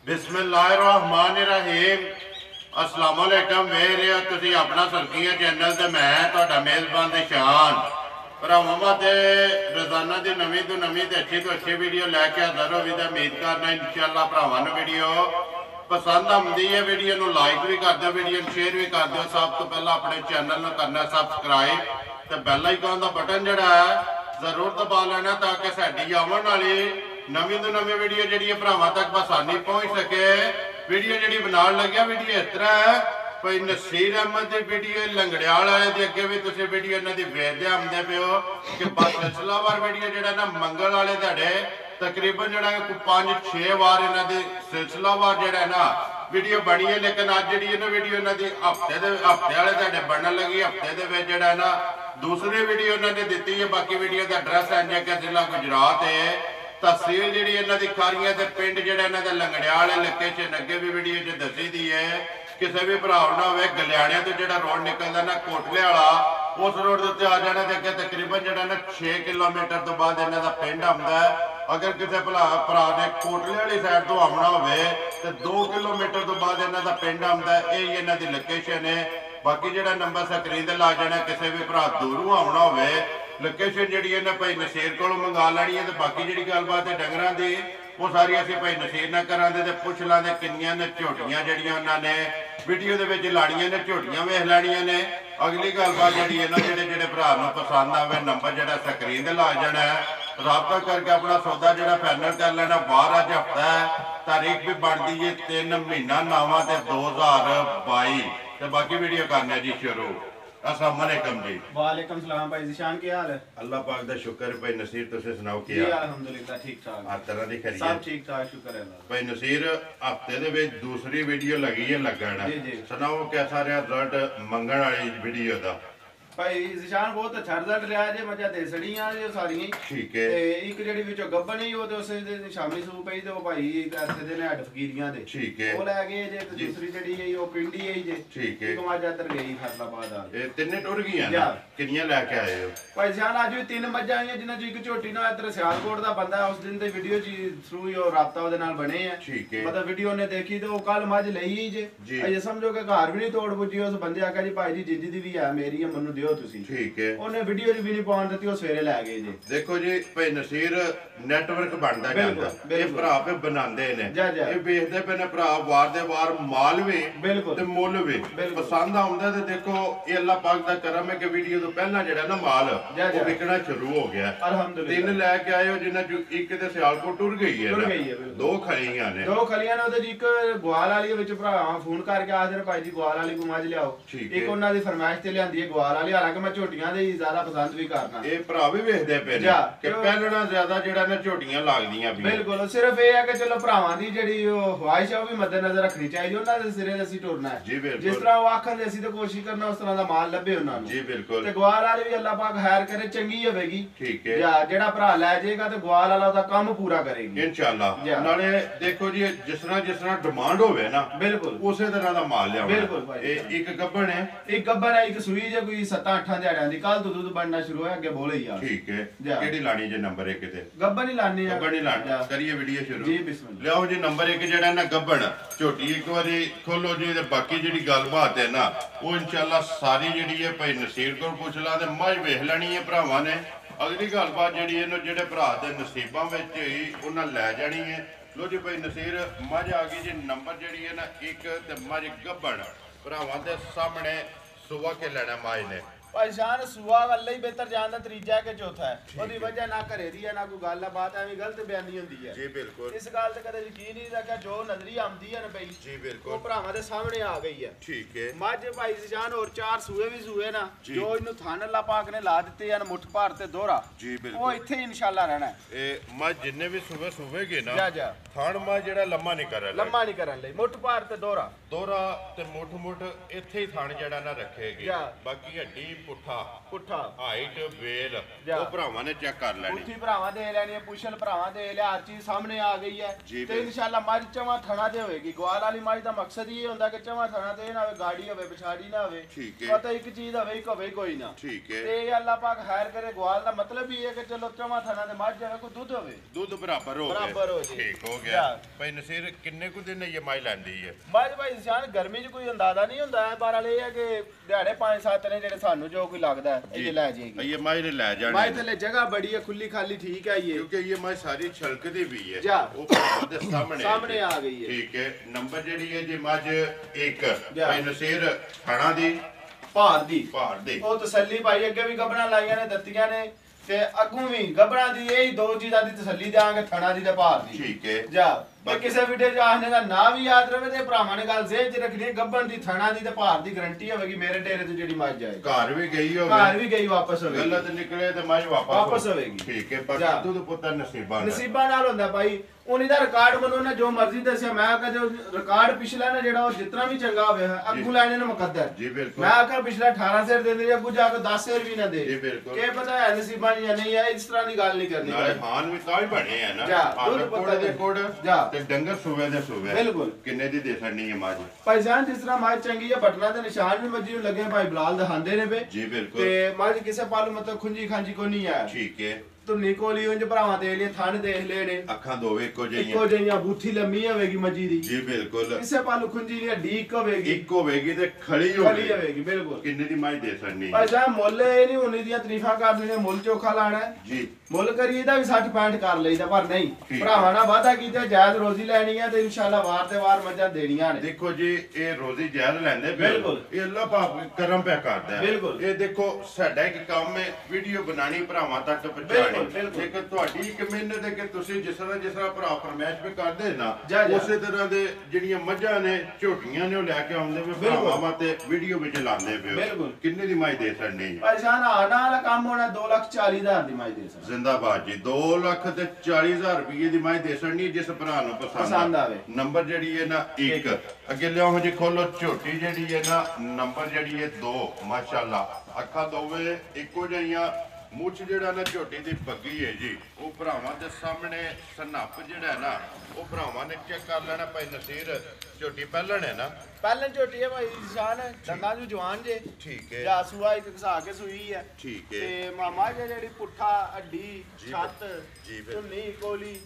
बिस्मिल्लाहिर्रहमानिर्रहीम अस्सलाम वालेकुम मेरे तुसी अपना सरकिया चैनल ते मैं तुहाडा मेज़बान शान भरावां वास्ते रोजाना की नवीं तो नवीं अच्छी तो अच्छी वीडियो लैके हाज़र होगी तो उम्मीद करना इंशाअल्लाह भरावां नूं वीडियो पसंद आती है। वीडियो नूं लाइक भी कर दो, वीडियो शेयर भी कर दो। सब तो पहला अपने चैनल नूं करना सबसक्राइब तो बैल आइकन का बटन जिहड़ा है जरूर दबा लेना ताकि साडी आवन वाली नवीं तो नवीं वीडियो जी भरावां तक आसानी पहुँच सके। वीडियो जी बनाने लगे वीडियो इस तरह है कोई नसीर अहमद की वीडियो लंगड़ियाल वाले की अगे भी तुम वीडियो इन्हों की वेखते आते पे हो कि बस सिलसिलावार वीडियो जो ना मंगल वाले थे तकरीबन जो 5-6 बार इन्हों की सिलसिलावार जो ना वीडियो बनी है। लेकिन अज जी वीडियो इन्हों की हफ्ते वाले बनन लगी। हफ्ते जो ना दूसरी वीडियो इन्होंने दी है। बाकी वीडियो का एड्रैस है कि जिला गुजरात है, तहसील जी इन्हों की खारियां पिंड जो इन्हों लंगड़ियाल लोकेशन अगे भी वीडियो च दसी दी है। किसी भी भरा ना हो गलियाने तो जो रोड निकलता ना कोटले वाला उस रोड के उत्ते आ जाना तो अगे तकरीबन जो ना 6 किलोमीटर तो बाद इन्हों का पिंड आता है। अगर किसी भरा ने कोटले वाली साइड तो आना हो 2 किलोमीटर तो बाद इन्हों का पिंड आता है। यही इन्हों की लोकेशन है। बाकी जो नंबर स्क्रीन से ला जाना किसी भी भरा दूरों आना हो लोकेशन जी भाई नसीर को मंगा लैनी है। तो बाकी जी गलबात है डंगर की वो सारी असं भाई नसीर ना करा दे पुछ लाते किनिया ने झोटियां जड़ियां उन्होंने वीडियो के लाड़ियां ने झोटियां वेख लैनिया ने। अगली गलबात जी जो भरा पसंद आवे नंबर जो स्क्रीन से ला जाना है रबता करके अपना सौदा जो फाइनल कर लेना। बाहर अज हफ्ता है तारीख भी बनती है 3 महीना 9 2022 तो बाकी वीडियो करने जी शुरू। अस्सलाम वालेकुम जी। वालेकुम सलाम भाई ज़िशान क्या हाल है? अल्लाह पाक दा शुक्र है। भाई नसीर तुसे सुनाओ जी क्या? अल्हम्दुलिल्लाह ठीक ठाक हर तरह दी खैरियत सब ठीक ठाक शुक्र है अल्लाह। भाई नसीर हफ्ते दे विच दूसरी वीडियो लगी है लगन। जी। सुनाओ कैसा रहा रिजल्ट मंगण वाली वीडियो दा? भाई ज़िशान बहुत अच्छा रिजल्ट रहा जे मजा दे सड़ियां जे सारियां ठीक है। ते एक जेडी विचों गब्बन ही वो ते उस दिन शामी सू पई ते वो भाई ऐसे दिन हट फकीरियां दे ठीक है। वो ले गए जे ते दूसरी जेडी है वो पिंडी है जे ठीक है। एक मजा इधर गई फैसलाबाद आ ये तिन्ने टुर गईयां ना किन्नियां लेके आए हो? भाई ज़िशान आज भी 3 मज्जां आईयां जिन्हां चों एक झोटी ना इधर सियालकोट दा बंदा उस दिन ते वीडियो च थ्रू ही और राब्ता ओदे नाल बने हैं। ठीक है। मतलब वीडियो ने देखी तो वो कल मज लई ही जे जी। अजे समझो कि घर भी नहीं तोड़ पुजी उस बंदे आखा जी भाई जी जिंदी दी भी है मेरी है मन्नू दियो तुसी। ठीक है। ਉਹਨੇ ਵੀਡੀਓ ਵੀ ਨਹੀਂ ਪਾਉਣ ਦਿੱਤੀ ਉਹ ਸਵੇਰੇ ਲੈ ਗਏ ਜੀ। देखो जी भाई नसीर नेटवर्क बनता जाता ये भरा पे बनाते ने ये बेचते पे ने भरा वार दे वार माल भी ते मुल भी पसंद आउंदा ते देखो ये अल्लाह पाक दा करम है कि वीडियो तो पहला जेड़ा ना माल वो विकना शुरू हो गया। अल्हम्दुलिल्लाह 3 लेके आए हो जिन्ना जो एक ते सियालकोट टुर गई है ना 2 खड़ियां ने 2 खलियां ने ਉਹਦੇ ਇੱਕ ਗਵਾਲ ਵਾਲੀ ਵਿੱਚ ਭਰਾਵਾਂ ਫੋਨ ਕਰਕੇ ਆਖਦੇ ਭਾਈ ਜੀ ਗਵਾਲ ਵਾਲੀ ਕੋ ਮੱਝ ਲਿਆਓ। ਇੱਕ ਉਹਨਾਂ ਦੀ ਫਰਮਾਇਸ਼ ਤੇ ਲਿਆਂਦੀ ਹੈ ਗਵਾਲ ਵਾਲੀ। ਹਾਲਾਂਕਿ ਮੈਂ ਝੋਟੀਆਂ ਦੇ ਜ਼ਿਆਦਾ ਪਸੰਦ ਵੀ ਕਰਨਾ। ਇਹ ਭਰਾ ਵੀ ਵੇਖਦੇ ਪਏ ਨੇ ਕਿ ਪਹਿਲਣਾ ਜ਼ਿਆਦਾ ਜਿਹੜਾ ਨਾ ਝੋਟੀਆਂ ਲੱਗਦੀਆਂ ਵੀ ਬਿਲਕੁਲ ਸਿਰਫ ਇਹ ਹੈ ਕਿ ਚਲੋ ਭਰਾਵਾਂ ਦੀ ਜਿਹੜੀ ਉਹ ਖਵਾਇਸ਼ ਹੈ ਉਹ ਵੀ ਮੱਦੇਨਜ਼ਰ ਰੱਖਣੀ ਚਾਹੀਦੀ। ਉਹਨਾਂ ਦੇ ਸਿਰੇ ਤੇ ਅਸੀਂ ਟੁਰਨਾ ਹੈ ਜਿਸ ਤਰ੍ਹਾਂ ਉਹ ਆਖਣ ਦੇ ਅਸੀਂ ਤਾਂ ਕੋਸ਼ਿਸ਼ ਕਰਨਾ ਉਸ ਤਰ੍ਹਾਂ ਦਾ ਮਾਲ ਲੱਭੇ ਉਹਨਾਂ ਨੂੰ। ਜੀ ਬਿਲਕੁਲ। ਤੇ ਗਵਾਲ ਵਾਲੀ ਵੀ ਅੱਲਾਹ ਪਾਕ ਖੈਰ ਕਰੇ ਚੰਗੀ ਹੋਵੇਗੀ। ਠੀਕ ਹੈ। ਜਿਹੜਾ ਭਰਾ ਲੈ ਜਾਏਗਾ ਤੇ ਗਵਾਲ ਵਾਲਾ ਉਹਦਾ ਕੰਮ ਪੂਰਾ ਕਰੇਗੀ ਇਨਸ਼ਾਅੱਲਾ। ਨਾਲੇ ਦੇਖੋ ਜੀ ਜਿਸ ਤਰ੍ਹਾਂ ਡਿਮਾਂਡ ਹੋਵੇ ਨਾ ਬਿਲਕੁਲ ਉਸੇ ਤਰ੍ਹਾਂ ਦਾ ਮਾਲ ਲਿਆਉਣਾ। ਬਿਲकुल ਭਾਈ। ਇਹ ਇੱਕ ਗੱਬਣ ਹੈ ਇੱਕ ਸੂਈ ਜੇ ਕੋਈ 7-8 ਦਿਹਾੜਿਆਂ ਦੀ ਕੱਲ ਤੋਂ ਦੁੱਧ ਬਣਨਾ ਸ਼ੁਰੂ ਹੋਇਆ ਅੱਗੇ ਬੋਲੇ ਯਾਰ। ਠੀਕ ਹੈ। ਕਿਹੜੀ ਲਾਣੀ ਜੇ ਨੰਬਰ 1 ਤੇ? ਗੱਬਣ ਹੀ ਲਾਣੀ ਆ। ਗੱਬਣ ਹੀ ਲਾਣੀ ਕਰੀਏ ਵੀਡੀਓ ਸ਼ੁਰੂ। ਜੀ ਬਿਸਮਿਲ੍ਲਾ। ਲਿਆਓ ਜੀ ਨੰਬਰ 1 ਜਿਹੜਾ ਨਾ ਗੱਬਣ ਝੋਟੀ ਇੱਕ ਵਾਰੀ ਖੋਲੋ ਜੀ ਤੇ ਬਾਕੀ ਜਿਹੜੀ ਗੱਲਬਾਤ ਹੈ ਨਾ ਉਹ ਇਨਸ਼ਾਅੱਲਾ ਸਾਰੀ ਜਿਹੜੀ ਹੈ ਭਾਈ ਨਸੀਰ ਕੋਲ ਪੁੱਛ ਲਾ ਤੇ ਮੱਝ ਵੇਖ ਲੈਣੀ ਹੈ ਭਰਾਵਾਂ ਨੇ। ਅਗਲੀ ਗੱਲਬਾਤ ਜਿਹੜੀ ਇਹਨੂੰ ਜਿਹੜੇ ਭਰਾ ਦੇ ਨਸੀਬਾਂ ਵਿੱਚ ਹੋਈ ਉਹਨਾਂ ਲੈ ਜਾਣੀ ਹੈ। लो जी भाई नसीर मझ आ गई जी नंबर जी है ना 1 ते मझ गब्बण भरावां दे सामने सुबह के लेना मझ ने भाई जान सुआ वाला ही बेहतर जानदा त्रीजा के चौथा है ओदी वजह ना घरे दी है ना कोई गल बात एवं गलत बयानी होंदी है। जी बिल्कुल। इस गल ते कदे यकीन नहीं रखा जो नजरी आंदी है ना भाई जी बिल्कुल वो भरावां दे सामने आ गई है। ठीक है। मझ भाई जान और 4 सूए भी सूए ना जो इनु थान अल्लाह पाक ने ला दिते हैं मुठ भार ते दोहरा। जी बिल्कुल। वो इथे इंशाल्लाह रहना है। ए मझ जिन्ने भी सुबह सुबेगे ना जा थान मझ जेड़ा लम्मा नहीं करन लई मुठ भार ते दोहरा ते मुठ इथे ही थान जेड़ा ना रखेगी। बाकी हड्डी पुठा हाइट वेल वो भरावां ने चेक कर लेनी। पुठी भरावां दे लेनी है पुछल भरावां दे ले हर चीज सामने आ गई है ते इंशाल्लाह मझ चवा थणा ते होएगी। ग्वाल वाली मझ दा मकसद ये होंदा कि चवा थणा ते ना होवे गाड़ी होवे पिछाड़ी ना होवे। ठीक है। पता एक चीज होवे एक होवे कोई ना। ठीक है। ते अल्लाह पाक खैर करे। ग्वाल दा मतलब ये है कि चलो चवा थणा ते मझ जावे को दूध होवे दूध बराबर हो जी। ठीक हो ਗਿਆ ਭਾਈ ਨਸੀਰ ਕਿੰਨੇ ਕੁ ਦਿਨ ਇਹ ਮਾਈ ਲੈਂਦੀ ਹੈ ਬਾਜ ਭਾਈ ਨਿਸ਼ਾਨ ਗਰਮੀ 'ਚ ਕੋਈ ਅੰਦਾਜ਼ਾ ਨਹੀਂ ਹੁੰਦਾ ਹੈ ਪਰ ਇਹ ਹੈ ਕਿ ਦਿਹਾੜੇ 5-7 ਨੇ ਜਿਹੜੇ ਸਾਨੂੰ ਜੋ ਕੋਈ ਲੱਗਦਾ ਇਹ ਲੈ ਜਾਏਗੀ ਇਹ ਮਾਈ ਨੇ ਲੈ ਜਾਣੀ ਮਾਈ ਥੱਲੇ ਜਗ੍ਹਾ ਬੜੀ ਹੈ ਖੁੱਲੀ ਖਾਲੀ ਠੀਕ ਹੈ ਇਹ ਕਿਉਂਕਿ ਇਹ ਮਾਈ ਸਾਰੀ ਛਲਕਦੀ ਵੀ ਹੈ ਉਹ ਦੇ ਸਾਹਮਣੇ ਆ ਗਈ ਹੈ ਠੀਕ ਹੈ ਨੰਬਰ ਜਿਹੜੀ ਹੈ ਜੀ ਮੱਝ 1 ਭਾਈ ਨਸੀਰ ਥਣਾ ਦੀ ਭਾਰ ਦੀ ਉਹ ਤਸੱਲੀ ਭਾਈ ਅੱਗੇ ਵੀ ਗੱਬੜਾਂ ਲਾਈਆਂ ਨੇ ਦਿੱਤੀਆਂ ਨੇ ਤੇ ਅੱਗੋਂ ਵੀ ਗੱਬੜਾਂ ਦੀ ਇਹੀ ਦੋ ਚੀਜ਼ਾਂ ਦੀ ਤਸੱਲੀ ਦੇਾਂਗੇ ਥਣਾ ਦੀ ਤੇ ਭਾਰ ਦੀ ਠੀਕ ਹੈ ਜਾ ਤੇ ਕਿਸੇ ਵੀਡੀਓ 'ਚ ਆਖਣੇ ਦਾ ਨਾਂ ਵੀ ਯਾਦ ਰਵੇ ਤੇ ਭਰਾਵਾਂ ਨੇ ਗੱਲ ਜ਼ੇਨ 'ਚ ਰੱਖਣੀ ਗੱਬਣ ਦੀ ਥਣਾ ਦੀ ਤੇ ਭਾਰ ਦੀ ਗਾਰੰਟੀ ਹੋਵੇਗੀ ਮੇਰੇ ਡੇਰੇ ਤੋਂ ਜਿਹੜੀ ਮੱਝ ਜਾਏ ਘਰ ਵੀ ਗਈ ਵਾਪਸ ਹੋਵੇਗੀ ਗਲਤ ਨਿਕਲੇ ਤੇ ਮੱਝ ਵਾਪਸ ਹੋਵੇਗੀ ਠੀਕ ਹੈ ਪਰ ਦੁੱਧ ਪੁੱਤਰ ਨਸੀਬਾਂ ਨਾਲ ਹੁੰਦਾ ਭਾਈ ਉਹਨੀ ਦਾ ਰਿਕਾਰਡ ਮੈਨੂੰ ਨਾ ਜੋ ਮਰਜ਼ੀ ਦੱਸਿਆ ਮੈਂ ਕਦੇ ਰਿਕਾਰਡ ਪਿਛਲਾ ਨਾ ਜਿਹੜਾ ਉਹ ਜਿੰਨਾ ਵੀ ਚੰਗਾ ਹੋਵੇ ਅੱਗੂ ਲੈਣੇ ਨੇ ਮੁਕੱਦਰ ਜੀ ਬਿਲਕੁਲ ਮੈਂ ਆਖਰ ਪਿਛਲਾ 18 ਸਿਰ ਦੇ ਦੇ ਅੱਗੂ ਜਾ ਕੇ 10 ਸਿਰ ਵੀ ਨਾ ਦੇ ਜੀ ਬਿਲਕੁਲ ਕੀ ਪਤਾ ਹੈ ਨਸੀਬਾਂ ਜਾਂ ਨਹੀਂ ਹੈ ਇਸ ਤਰ੍ਹਾਂ ਦੀ ਗੱਲ ਨਹੀਂ ਕਰਨੀ ਨਾਲੇ ਖਾਨ ਵੀ ਤਾਂ ਹੀ ਬਣੇ ਆ ਨਾ ਦੁੱਧ ਪੁੱਤਰ ਦੇ ਕੋੜ ਤੇ ਡੰਗਰ ਸੂਵੇ ਦੇ ਸੂਵੇ ਬਿਲਕੁਲ ਕਿੰਨੇ ਦੀ ਦੇ ਸਕਣੀ ਹੈ ਮੱਝ ਭਾਈ ਜਾਨ ਜਿਸ ਤਰ੍ਹਾਂ ਮੱਝ ਚੰਗੀ ਹੈ ਬਟਨਾ ਦੇ ਨਿਸ਼ਾਨ ਵੀ ਮੱਝੀ ਨੂੰ ਲੱਗੇ ਭਾਈ ਬਲਾਲ ਦਿਖਾਉਂਦੇ ਨੇ ਬੇ ਜੀ ਬਿਲਕੁਲ ਤੇ ਮੱਝ ਕਿਸੇ ਪਾਲੂ ਮਤਲਬ ਖੁੰਜੀ ਖਾਂਜੀ ਕੋ ਨਹੀਂ ਆ ਠੀਕ ਹੈ ਧੁੰਨੀ ਕੋਲੀ ਉਂਝ ਭਰਾਵਾਂ ਦੇ ਲਈ ਥਣ ਦੇਖ ਲਏ ਨੇ ਅੱਖਾਂ ਦੋਵੇਂ ਇੱਕੋ ਜਿਹੀਆਂ ਬੂਥੀ ਲੰਮੀ ਹੋਵੇਗੀ ਮੱਜੀ ਦੀ ਜੀ ਬਿਲਕੁਲ ਕਿਸੇ ਪਾਲੂ ਖੁੰਜੀ ਦੀ ਹੱਡੀ ਇੱਕ ਹੋਵੇਗੀ ਤੇ ਖੜੀ ਹੋਵੇਗੀ ਬਿਲਕੁਲ ਕਿੰਨੇ ਦੀ ਮਾਈ ਦੇ ਸਕਣੀ ਭਾਈ ਸਾਹਿਬ ਮੁੱਲ ਇਹ ਨਹੀਂ ਉਨੀ ਦੀਆਂ ਤਾਰੀਫਾਂ ਕਰਨੀ ਨੇ ਮੁੱਲ ਚੋਖਾ ਲਾਣਾ ਜੀ ਮੁੱਲ ਕਰੀਏ ਇਹਦਾ ਵੀ 60-65 ਕਰ ਲਈਦਾ ਪਰ ਨਹੀਂ ਭਰਾਵਾਂ ਨਾਲ ਵਾਅਦਾ ਕੀਤਾ ਜਾਇਜ਼ ਰੋਜ਼ੀ ਲੈਣੀ ਹੈ ਤੇ ਇਨਸ਼ਾਅੱਲਾ ਵਾਰ ਤੇ ਵਾਰ ਮੱਝਾਂ ਦੇਣੀਆਂ ਨੇ ਦੇਖੋ ਜੀ ਇਹ ਰੋਜ਼ੀ ਜਾਇਜ਼ ਲੈਂਦੇ ਬਿਲਕੁਲ ਇਹ ਅੱਲਾਹ ਪਾਕ ਕਰਮ ਪਿਆ ਕਰਦਾ ਹੈ ਇਹ ਦੇਖੋ ਸਾਡਾ ਇੱਕ ਕੰਮ ਹੈ ਵੀਡੀਓ ਬਣਾਣੀ ਭਰਾਵਾਂ ਤੱਕ ਪਹੁੰਚਾਣੀ ਲੇਕਿਨ ਤੁਹਾਡੀ ਇੱਕ ਮਿਹਨਤ ਹੈ ਕਿ ਤੁਸੀਂ ਜਿਸ ਤਰ੍ਹਾਂ ਭਰਾ ਫਰਮਾਇਸ਼ ਪੇ ਕਰਦੇ ਨਾ ਉਸੇ ਤਰ੍ਹਾਂ ਦੇ ਜਿਹੜੀਆਂ ਮੱਝਾਂ ਨੇ ਝੋਟੀਆਂ ਨੇ ਉਹ ਲੈ ਕੇ ਆਉਂਦੇ ਵੇ ਭਰਾਵਾਂ ਤੇ ਵੀਡੀਓ ਵਿੱਚ ਲਾਉਂਦੇ ਪਏ ਕਿੰਨੇ ਦੀ ਮਾਈ ਦੇ ਸਕਣੀ ਭਾਈ ਸਾਹਿਬ ਆਣਾ ਵਾਲਾ ਕੰਮ ਹੋਣਾ 2,40,000 ਦੀ ਮਾਈ ਦੇ ਸਕਣੀ ਜ਼ਿੰਦਾਬਾਦ ਜੀ 2,40,000 ਰੁਪਏ ਦੀ ਮਾਈ ਦੇ ਸਕਣੀ ਜਿਸ ਭਰਾ ਨੂੰ ਪਸੰਦ ਆਵੇ ਨੰਬਰ ਜਿਹੜੀ ਹੈ ਨਾ 1 ਅੱਗੇ ਲਿਆਓ ਜੀ ਖੋਲੋ ਝੋਟੀ ਜਿਹੜੀ ਹੈ ਨਾ ਨੰਬਰ ਜਿਹੜੀ ਹੈ 2 ਮਾਸ਼ਾਅੱਲਾ ਅੱਖਾਂ ਦੋਵੇਂ ਇੱਕੋ ਜਿਹੀਆਂ ਮੁੱਛ ਜਿਹੜਾ ਨਾ ਝੋਟੀ ਦੀ ਬੱਗੀ ਹੈ ਜੀ ਉਹ ਭਰਾਵਾਂ ਦੇ ਸਾਹਮਣੇ ਸਨੱਪ ਜਿਹੜਾ ਨਾ ਉਹ ਭਰਾਵਾਂ ਨੇ ਚੈੱਕ ਕਰ ਲੈਣਾ ਭਾਈ ਨਸੀਰ ਝੋਟੀ ਪਹਿਲਣ ਹੈ ਨਾ ਪਹਿਲਣ ਝੋਟੀ ਹੈ ਭਾਈ ਨਿਸ਼ਾਨ ਦੰਦਾਂ ਨੂੰ ਜਵਾਨ ਜੇ ਠੀਕ ਹੈ ਜਾਸੂਆ ਇੱਕ ਘਸਾ ਕੇ ਸੂਈ ਹੈ ਠੀਕ ਹੈ ਤੇ ਮਾਮਾ ਜਿਹੜੀ ਪੁੱਠਾ ਅੱਡੀ ਛੱਤ ਧੁੰਨੀ ਕੋਲੀ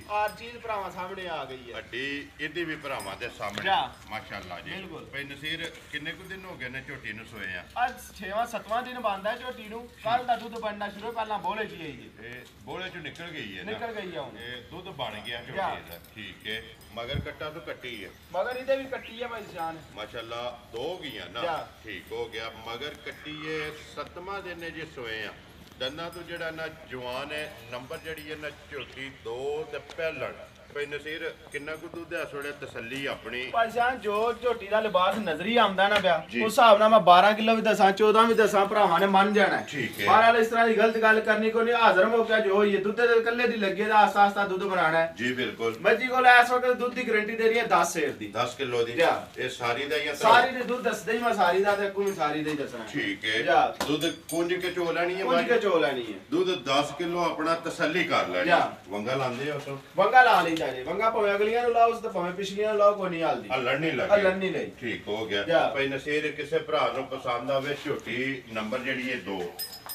ਆਰ ਚੀਜ਼ ਭਰਾਵਾਂ ਸਾਹਮਣੇ ਆ ਗਈ ਹੈ ਅੱਡੀ ਇਹਦੀ ਵੀ ਭਰਾਵਾਂ ਦੇ ਸਾਹਮਣੇ ਮਾਸ਼ਾਅੱਲਾ ਜੀ ਭਾਈ ਨਸੀਰ ਕਿੰਨੇ ਕੁ ਦਿਨ ਹੋ ਗਏ ਨੇ ਝੋਟੀ ਨੂੰ ਸੋਏ ਆ ਅੱਜ 6ਵਾਂ 7ਵਾਂ ਦਿਨ ਬੰਦਾ ਹੈ ਝੋਟੀ ਨੂੰ ਕੱਲ ਦਾ ਦੁੱਧ ਬਣਨਾ ਸ਼ੁਰੂ ਪਹਿਲਾਂ ਬੋਲੇ ਚ ਆਈ ਜੀ ਇਹ ਬੋਲੇ ਚ ਨਿਕਲ ਗਈ ਹੈ ਨਿਕਲ ਗਈ ਆ ਹੁਣ ਇਹ ਦੁੱਧ ਬਣ ਗਿਆ ਝੋਟੀ ਦਾ ਠੀਕ ਹੈ ਮਗਰ ਕੱਟਾ ਤੋਂ ਕੱਟੀ ਹੈ ਮਗਰ ਇਹਦੇ ਵੀ ਕੱਟੀ ਹੈ ਭਾਈ ਜਾਨ ਮਾਸ਼ਾਅੱਲਾ 2 ਗਈਆਂ ਨਾ ਠੀਕ ਹੋ ਗਿਆ ਮਗਰ ਕੱਟੀ ਹੈ 7ਵਾਂ ਦਿਨ ਨੇ ਜੇ ਸੋਏ ਆ ਦੰਨਾਂ ਤੋਂ ਜਿਹੜਾ ਨਾ ਜਵਾਨ ਹੈ ਨੰਬਰ ਜਿਹੜੀ ਹੈ ਨਾ ਝੋਟੀ 2 ਤੇ ਪਹਿਲਣ ਭਾਈ ਨਸੀਰ ਕਿੰਨਾ ਕੁ ਦੁੱਧ ਹੈ ਥੋੜੇ ਤਸੱਲੀ ਆਪਣੀ ਭਾਈ ਜਾਨ ਜੋ ਝੋਟੀ ਦਾ ਲਿਬਾਸ ਨਜ਼ਰੀ ਆਉਂਦਾ ਨਾ ਪਿਆ ਉਸ ਹਿਸਾਬ ਨਾਲ ਮੈਂ 12 ਕਿਲੋ ਵੀ ਦੱਸਾਂ 14 ਵੀ ਦੱਸਾਂ ਭਰਾਵਾਂ ਨੇ ਮੰਨ ਜਾਣਾ ਠੀਕ ਹੈ ਬਾਹਰ ਵਾਲੇ ਇਸ ਤਰ੍ਹਾਂ ਦੀ ਗਲਤ ਗੱਲ ਕਰਨੀ ਕੋਈ ਨਹੀਂ ਹਾਜ਼ਰ ਹੋ ਕੇ ਜੋ ਹੋਈ ਹੈ ਦੁੱਧ ਦੇ ਇਕੱਲੇ ਦੀ ਲੱਗੇ ਦਾ ਆਸਤਾ ਆਸਤਾ ਦੁੱਧ ਬਣਾਣਾ ਹੈ ਜੀ ਬਿਲਕੁਲ ਮੱਜੀ ਕੋਲ ਇਸ ਵਕਤ ਦੁੱਧ ਦੀ ਗਾਰੰਟੀ ਦੇ ਰਹੀ ਹੈ 10 ਸੇਰ ਦੀ 10 ਕਿਲੋ ਦੀ ਇਹ ਸਾਰੀ ਦਾ ਹੀ ਸਾਰੀ ਦੇ ਦੁੱਧ ਦੱਸਦੇ ਹੀ ਮੈਂ ਸਾਰੀ ਦਾ ਤੇ ਕੋਈ ਸਾਰੀ ਦਾ ਹੀ ਦੱਸਣਾ ਠੀਕ ਹੈ ਦੁੱਧ ਕੁੰਜ ਕੇ ਚੋ ਲੈਣੀ ਹੈ ਕੁੰਜ ਕੇ ਚੋ ਲੈਣੀ ਹੈ ਦੁੱਧ 10 ਕਿਲੋ ਆਪਣਾ ਤਸੱਲੀ ਕਰ ਲੈਣੀ ਵੰਗਾ ਲਾਉਂਦੇ ਹੋ ਸੋ ਵੰਗਾ ਲਾ ਲਈ ਜਾਏ ਵੰਗਾ ਭਾਵੇਂ ਅਗਲੀਆਂ ਨੂੰ ਲਾਓ ਤੇ ਭਾਵੇਂ ਪਿਛਲੀਆਂ ਨੂੰ ਲਾਓ ਕੋਈ ਨਹੀਂ ਹਾਲਦੀ ਹਲਣ ਨਹੀਂ ਲੱਗੀ ਠੀਕ ਹੋ ਗਿਆ ਭਾਈ ਨਸੀਰ ਕਿਸੇ ਭਰਾ ਨੂੰ ਪਸੰਦ ਆਵੇ ਝੋਟੀ ਨੰਬਰ ਜਿਹੜੀ ਹੈ 2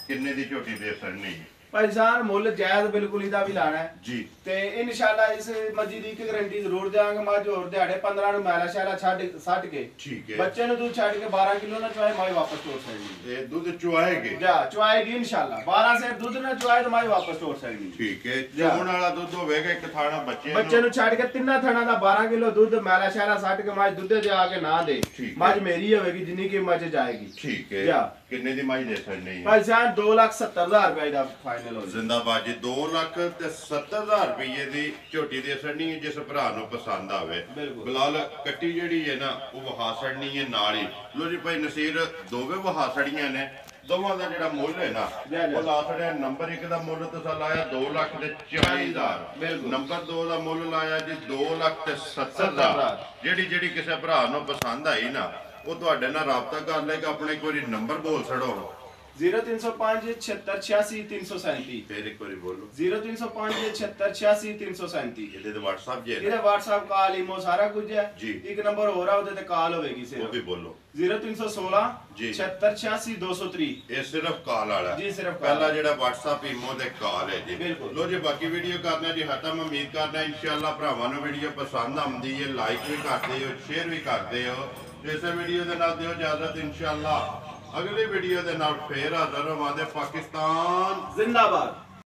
ਕਿੰਨੇ ਦੀ ਝੋਟੀ ਦੇ ਸਕਣੀ ਭਾਈ ਸਾਹਿਬ ਮੁੱਲ ਜਾਇਜ਼ ਬਿਲਕੁਲ ਇਹਦਾ ਵੀ ਲਾਣਾ ਹੈ ਜੀ ਤੇ ਇਨਸ਼ਾਅੱਲਾ ਇਸ ਮੱਜੀ ਦੀ ਇੱਕ ਗਾਰੰਟੀ ਜ਼ਰੂਰ ਦੇਵਾਂਗੇ ਮੱਝ ਹੋਰ ਦਿਹਾੜੇ 15 ਨੂੰ ਮੈਲਾ ਸ਼ੈਲਾ ਛੱਡ ਕੇ ਠੀਕ ਹੈ ਬੱਚੇ ਬੱਚੇ ਨੂੰ ਦੁੱਧ ਛੱਡ ਕੇ 12 ਕਿਲੋ ਨਾ ਚੁਆਏ ਮਾਈ ਵਾਪਸ ਤੋੜ ਸਕਦੀ ਤੇ ਦੁੱਧ ਚੁਆਏਗੀ ਚੁਆਏਗੀ ਇਨਸ਼ਾਅੱਲਾ 12 ਸੇ ਦੁੱਧ ਨਾ ਚੁਆਏ ਤਾਂ ਮਾਈ ਵਾਪਸ ਤੋੜ ਸਕਦੀ ਠੀਕ ਹੈ ਜੋਣ ਵਾਲਾ ਦੁੱਧ ਹੋਵੇਗਾ ਇੱਕ ਥਾਣਾ ਬੱਚੇ ਨੂੰ ਛੱਡ ਕੇ ਤਿੰਨਾਂ ਥਾਣਾ ਦਾ 12 ਕਿਲੋ ਦੁੱਧ ਮੈਲਾ ਸ਼ੈਲਾ ਛੱਡ ਕੇ ਮਾਈ ਦੁੱਧ ਦੇ ਆ ਕੇ ਨਾ ਦੇ ਮੱਝ ਮੇਰੀ ਹੋਵੇਗੀ ਜਿੰਨੀ ਕੀ ਮੱਝ ਜਾਏਗੀ ਠੀਕ ਹੈ ਕਿੰਨੇ ਦੀ ਮਾਈ ਦੇ ਸਕਣੀ ਹੈ ਭਾਈ ਸਾਹਿਬ 2,70,000 ਰੁਪਏ ਦਾ ਫਾਈਨਲ ਹੋ ਜ਼ਿੰਦਾਬਾਦ ਜੀ 2,70,000 ਰੁਪਏ ਦੀ ਝੋਟੀ ਦੇ ਸੜਨੀ ਹੈ ਜਿਸ ਭਰਾ ਨੂੰ ਪਸੰਦ ਆਵੇ ਬਿਲਾਲ ਕੱਟੀ ਜਿਹੜੀ ਹੈ ਨਾ ਉਹ ਵਹਾ ਸੜਨੀ ਹੈ ਨਾਲ ਹੀ ਲੋ ਜੀ ਭਾਈ ਨਸੀਰ ਦੋਵੇਂ ਵਹਾ ਸੜੀਆਂ ਨੇ ਦੋਵਾਂ ਦਾ ਜਿਹੜਾ ਮੁੱਲ ਹੈ ਨਾ ਉਹ ਲਾ ਛੜਿਆ ਨੰਬਰ 1 ਦਾ ਮੁੱਲ ਤੁਸੀਂ ਲਾਇਆ 2,40,000 ਨੰਬਰ 2 ਦਾ ਮੁੱਲ ਲਾਇਆ ਜੀ 2,70,000 ਜਿਹੜੀ ਕਿਸੇ ਭਰਾ ਨੂੰ ਪਸੰਦ ਆਈ ਨਾ ਉਹ ਤੁਹਾਡੇ ਨਾਲ ਰਾਬਤਾ ਕਰ ਲੇਗਾ ਆਪਣੇ ਇੱਕ ਵਾਰੀ ਨੰਬਰ ਬੋਲ ਛੜੋ 0305 76 86 337 ਫਿਰ ਇੱਕ ਵਾਰੀ ਬੋਲੋ 0305 76 86 337 ਇਹਦੇ ਤੇ WhatsApp ਜੇ ਇਹਦਾ WhatsApp ਕਾਲ ਇਮੋ ਸਾਰਾ ਕੁਝ ਹੈ ਜੀ। ਇੱਕ ਨੰਬਰ ਹੋਰ ਆ ਉਹਦੇ ਤੇ ਕਾਲ ਹੋਵੇਗੀ ਉਹ ਸਿਰਫ ਵੀ ਬੋਲੋ 0316 ਜੀ। 76 86 230 ਇਹ ਸਿਰਫ ਕਾਲ ਵਾਲਾ ਜੀ, ਸਿਰਫ ਕਾਲ। ਪਹਿਲਾ ਜਿਹੜਾ WhatsApp ਇਮੋ ਤੇ ਕਾਲ ਹੈ ਜੀ ਬਿਲਕੁਲ। ਲੋ ਜੀ ਬਾਕੀ ਵੀਡੀਓ ਕਰਨਾ ਜੀ ਖਤਮ ਉਮੀਦ ਕਰਦਾ ਇਨਸ਼ਾਅੱਲਾ ਭਰਾਵਾਂ ਨੂੰ ਵੀਡੀਓ ਪਸੰਦ ਆਉਂਦੀ ਹੈ ਲਾਈਕ ਵੀ ਕਰਦੇ ਹੋ ਸ਼ੇਅਰ ਵੀ ਕਰਦੇ ਹੋ ਇਸੇ ਵੀਡੀਓ ਦੇ ਨਾਲ ਦਿਓ ਇਜਾਜ਼ਤ ਇਨਸ਼ਾਅੱਲਾ ਅਗਲੀ ਵੀਡੀਓ ਦੇ ਨਾਲ ਫੇਰ ਹਾਜ਼ਰ ਹੋਵਾਂਗੇ ਪਾਕਿਸਤਾਨ जिंदाबाद।